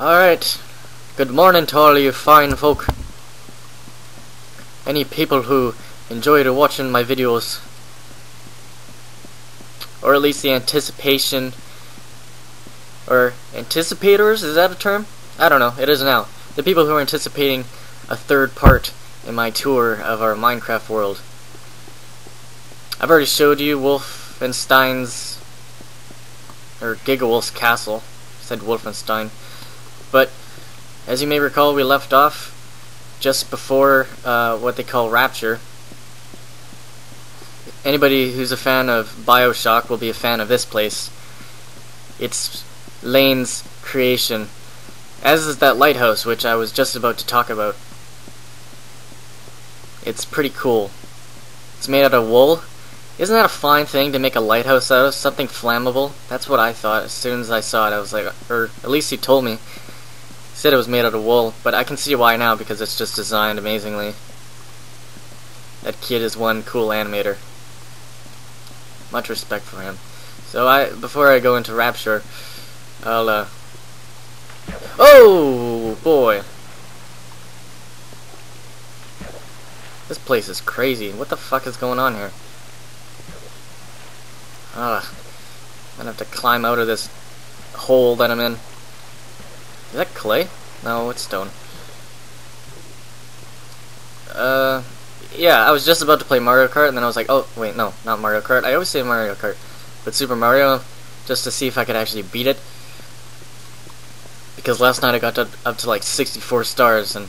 Alright, good morning to all you fine folk. Any people who enjoyed watching my videos, or at least the anticipation, or anticipators, is that a term? I don't know, it is now. The people who are anticipating a third part in my tour of our Minecraft world. I've already showed you Wolfenstein's, or Gigawolf's castle. I said Wolfenstein. But, as you may recall, we left off just before what they call Rapture. Anybody who's a fan of BioShock will be a fan of this place. It's Lane's creation, as is that lighthouse, which I was just about to talk about. It's pretty cool. It's made out of wool. Isn't that a fine thing to make a lighthouse out of? Something flammable? That's what I thought. As soon as I saw it, I was like, or at least he told me. He said it was made out of wool, but I can see why now, because it's just designed amazingly. That kid is one cool animator. Much respect for him. So before I go into Rapture, I'll oh boy! This place is crazy. What the fuck is going on here? I'm gonna have to climb out of this hole that I'm in. Is that clay? No, it's stone. Yeah, I was just about to play Mario Kart, and then I was like, oh, wait, no, not Mario Kart. I always say Mario Kart, but Super Mario, just to see if I could actually beat it. Because last night I got up to like 64 stars, and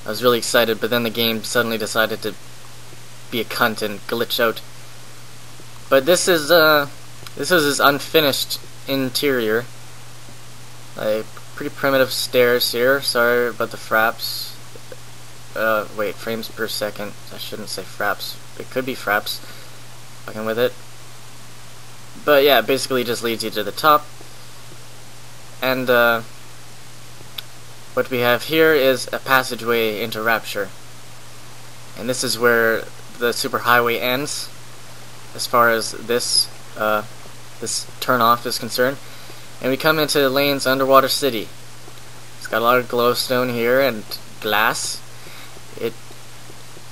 I was really excited, but then the game suddenly decided to be a cunt and glitch out. But this is his unfinished interior. Like, pretty primitive stairs here. Sorry about the fraps. Wait, frames per second. I shouldn't say fraps. It could be fraps. Fucking with it. But yeah, it basically just leads you to the top. And what we have here is a passageway into Rapture. And this is where the superhighway ends, as far as this turn-off is concerned. And we come into Lane's underwater city. It's got a lot of glowstone here and glass. It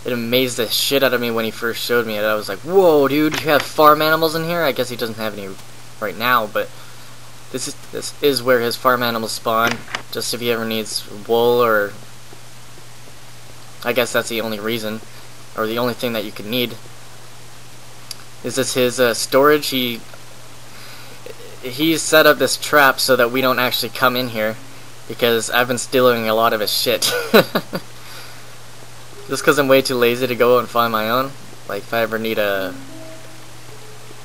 amazed the shit out of me when he first showed me it. I was like, whoa, dude, you have farm animals in here? I guess he doesn't have any right now, but this is where his farm animals spawn, just if he ever needs wool, or I guess that's the only reason, or the only thing that you could need. Is this his storage? He's set up this trap so that we don't actually come in here, because I've been stealing a lot of his shit. Just because I'm way too lazy to go out and find my own. Like, if I ever need a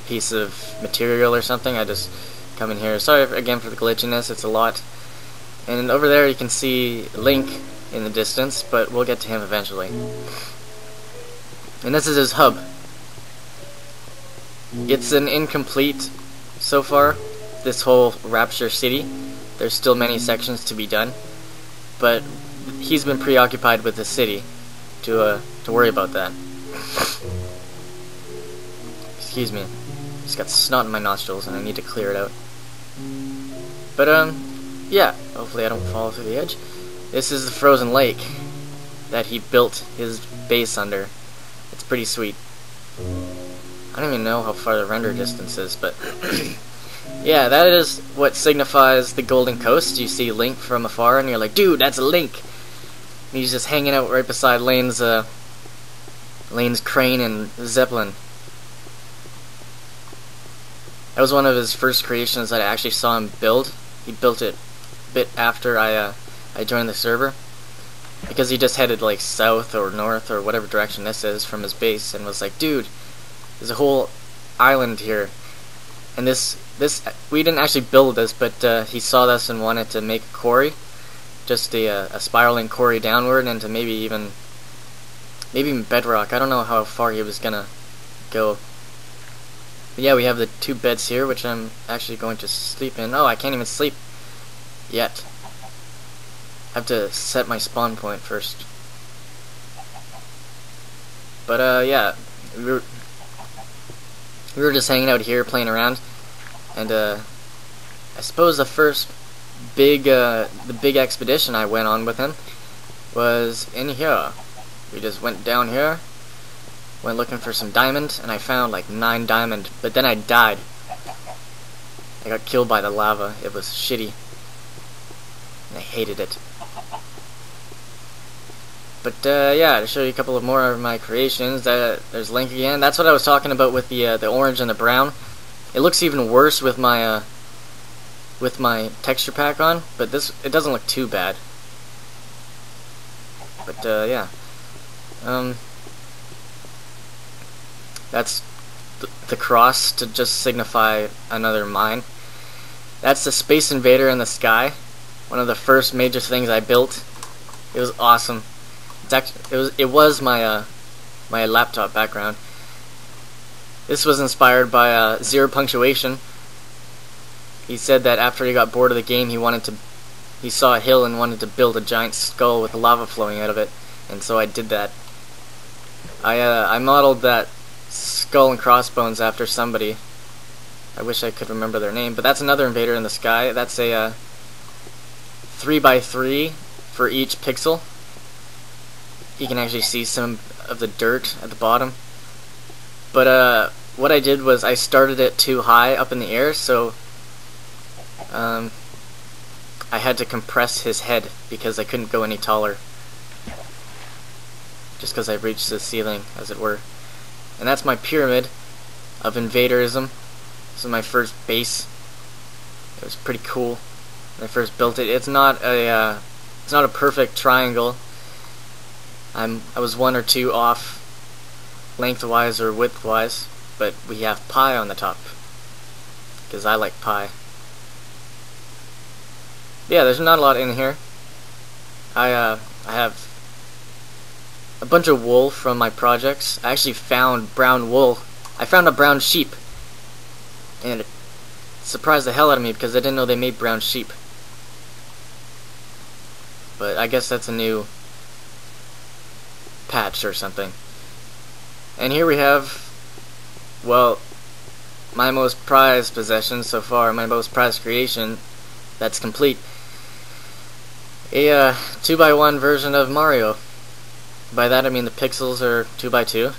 piece of material or something, I just come in here. Sorry again for the glitchiness, it's a lot. And over there you can see Link in the distance, but we'll get to him eventually. And this is his hub. It's an incomplete so far, this whole Rapture city. There's still many sections to be done, but he's been preoccupied with the city to worry about that. Excuse me. Just got snot in my nostrils and I need to clear it out. But yeah, hopefully I don't fall through the edge. This is the frozen lake that he built his base under. It's pretty sweet. I don't even know how far the render distance is, but yeah, that is what signifies the Golden Coast. You see Link from afar and you're like, dude, that's a Link! And he's just hanging out right beside Lane's crane and Zeppelin. That was one of his first creations that I actually saw him build. He built it a bit after I joined the server, because he just headed like south or north or whatever direction this is from his base, and was like, dude, there's a whole island here. And this we didn't actually build this, but he saw this and wanted to make a quarry, just a spiraling quarry downward into maybe even bedrock. I don't know how far he was gonna go. But yeah, we have the two beds here, which I'm actually going to sleep in. Oh, I can't even sleep yet. I have to set my spawn point first. But yeah, we were just hanging out here playing around, and I suppose the first the big expedition I went on with him was in here. We just went down here, went looking for some diamond, and I found like 9 diamond, but then I died. I got killed by the lava. It was shitty, and I hated it. But yeah, to show you a couple of more of my creations, there's Link again. That's what I was talking about with the orange and the brown. It looks even worse with my texture pack on, but it doesn't look too bad. But yeah, that's the cross to just signify another mine. That's the Space Invader in the sky. One of the first major things I built. It was awesome. It was my my laptop background. This was inspired by Zero Punctuation. He said that after he got bored of the game, he saw a hill and wanted to build a giant skull with lava flowing out of it, and so I did that. I modeled that skull and crossbones after somebody. I wish I could remember their name, but that's another invader in the sky. That's a 3x3 for each pixel. You can actually see some of the dirt at the bottom. But what I did was I started it too high up in the air, so I had to compress his head because I couldn't go any taller. Just because I reached the ceiling, as it were. And that's my pyramid of invaderism. This is my first base. It was pretty cool when I first built it. It's not a perfect triangle. I was 1 or 2 off lengthwise or widthwise, but we have pi on the top because I like pi. Yeah, there's not a lot in here. I have a bunch of wool from my projects. I actually found brown wool. I found a brown sheep, and it surprised the hell out of me because I didn't know they made brown sheep. But I guess that's a new patch or something. And here we have, well, my most prized possession so far, my most prized creation that's complete. A 2x1 version of Mario. By that I mean the pixels are 2x2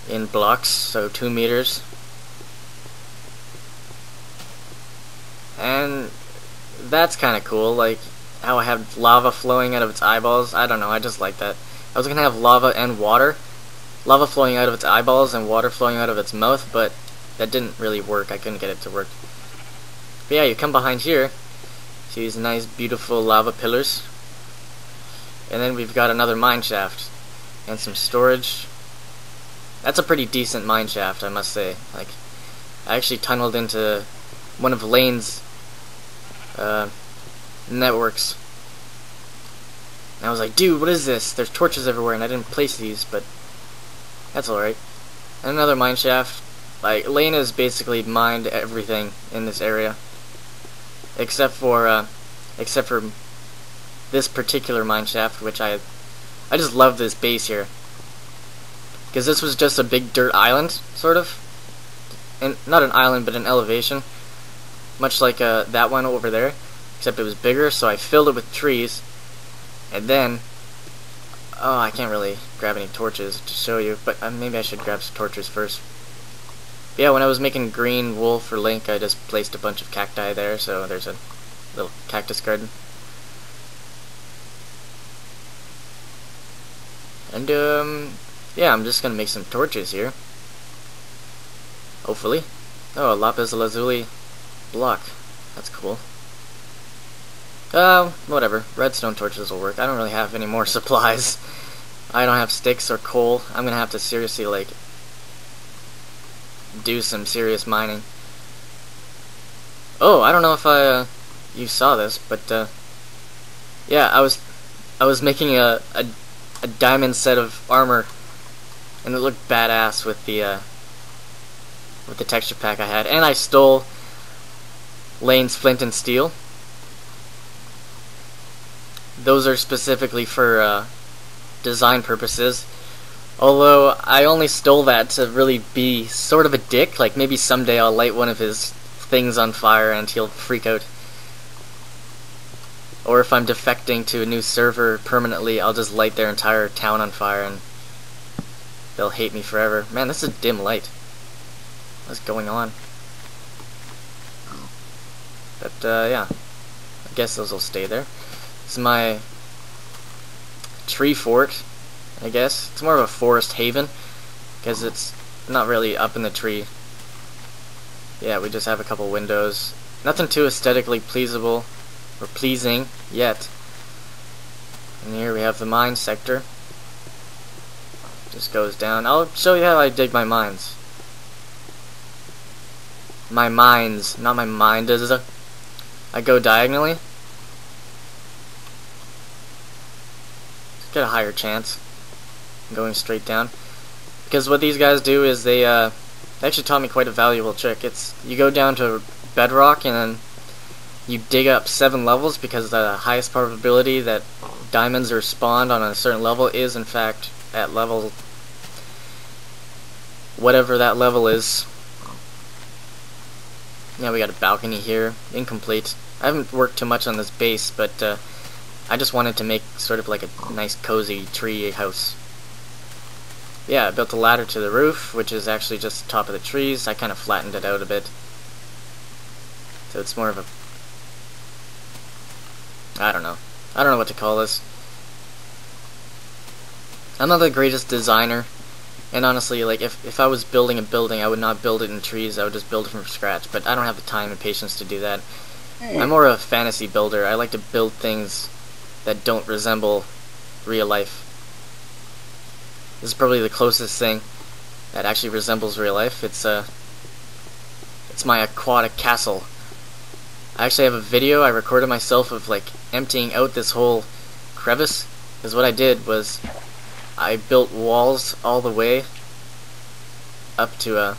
in blocks, so 2 meters. And that's kind of cool, like how I have lava flowing out of its eyeballs. I don't know, I just like that. I was gonna have lava and water. Lava flowing out of its eyeballs and water flowing out of its mouth, but that didn't really work. I couldn't get it to work. But yeah, you come behind here, see these nice, beautiful lava pillars. And then we've got another mine shaft and some storage. That's a pretty decent mine shaft, I must say. Like, I actually tunneled into one of Lane's networks. And I was like, dude, what is this? There's torches everywhere, and I didn't place these, but that's alright. And another mine shaft. Like, Lane has basically mined everything in this area, except for this particular mine shaft, which I just love this base here, because this was just a big dirt island, sort of, and not an island, but an elevation, much like that one over there, except it was bigger. So I filled it with trees, and then, oh, I can't really grab any torches to show you, but maybe I should grab some torches first. But yeah, when I was making green wool for Link, I just placed a bunch of cacti there, so there's a little cactus garden. And yeah, I'm just gonna make some torches here. Hopefully. Oh, a lapis lazuli block. That's cool. Whatever. Redstone torches will work. I don't really have any more supplies. I don't have sticks or coal. I'm gonna have to seriously, like, do some serious mining. Oh, I don't know if you saw this, but yeah, I was making a diamond set of armor, and it looked badass with the texture pack I had, and I stole Lane's flint and steel. Those are specifically for design purposes, although I only stole that to really be sort of a dick. Like, maybe someday I'll light one of his things on fire and he'll freak out. Or if I'm defecting to a new server permanently, I'll just light their entire town on fire and they'll hate me forever. Man, this is a dim light. What's going on? But yeah, I guess those will stay there. This is my tree fort, I guess. It's more of a forest haven because it's not really up in the tree. Yeah, we just have a couple windows. Nothing too aesthetically pleasable or pleasing yet. And here we have the mine sector. Just goes down. I'll show you how I dig my mines. My mines, not my mind. I go diagonally. Get a higher chance going straight down. Because what these guys do is they actually taught me quite a valuable trick. It's you go down to bedrock and then you dig up 7 levels, because the highest probability that diamonds are spawned on a certain level is in fact at level whatever that level is. Yeah, we got a balcony here, incomplete. I haven't worked too much on this base, but I just wanted to make sort of like a nice cozy tree house. Yeah, I built a ladder to the roof, which is actually just the top of the trees. I kind of flattened it out a bit, so it's more of a, I don't know what to call this. I'm not the greatest designer, and honestly, like if I was building a building, I would not build it in trees. I would just build it from scratch. But I don't have the time and patience to do that. I'm more of a fantasy builder. I like to build things that don't resemble real life. This is probably the closest thing that actually resembles real life. It's my aquatic castle. I actually have a video I recorded myself of like emptying out this whole crevice, because what I did was I built walls all the way up to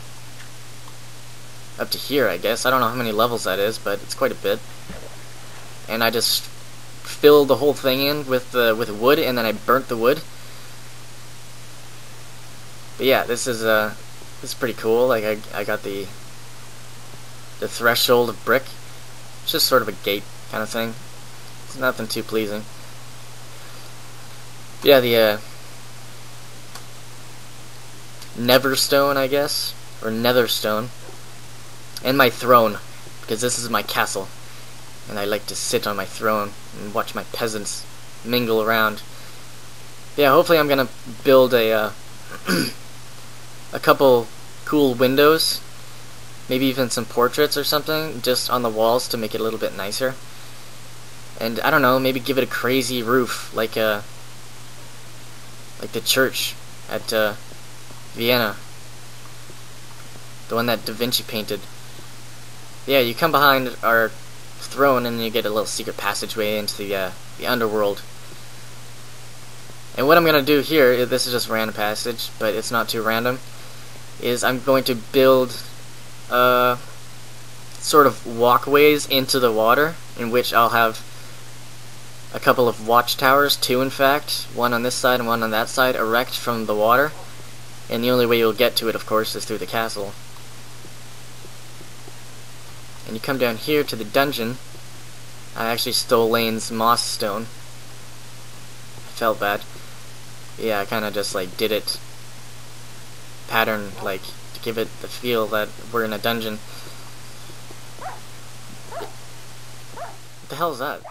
here, I guess. I don't know how many levels that is, but it's quite a bit. And I just filled the whole thing in with wood, and then I burnt the wood. But yeah, this is pretty cool. Like I got the threshold of brick. It's just sort of a gate kind of thing. It's nothing too pleasing. Yeah, the Neverstone, I guess, or Netherstone, and my throne, because this is my castle, and I like to sit on my throne and watch my peasants mingle around. Yeah, hopefully I'm gonna build a a couple cool windows, maybe even some portraits or something, just on the walls to make it a little bit nicer. And I don't know, maybe give it a crazy roof, like the church at Vienna, the one that Da Vinci painted. Yeah, you come behind our throne and you get a little secret passageway into the underworld. And what I'm gonna do here, this is just a random passage, but it's not too random, is I'm going to build sort of walkways into the water, in which I'll have a couple of watchtowers, 2 in fact, one on this side and one on that side, erect from the water. And the only way you'll get to it, of course, is through the castle. And you come down here to the dungeon. I actually stole Lane's moss stone. I felt bad. Yeah, I kind of just like did it pattern, like to give it the feel that we're in a dungeon. What the hell is that?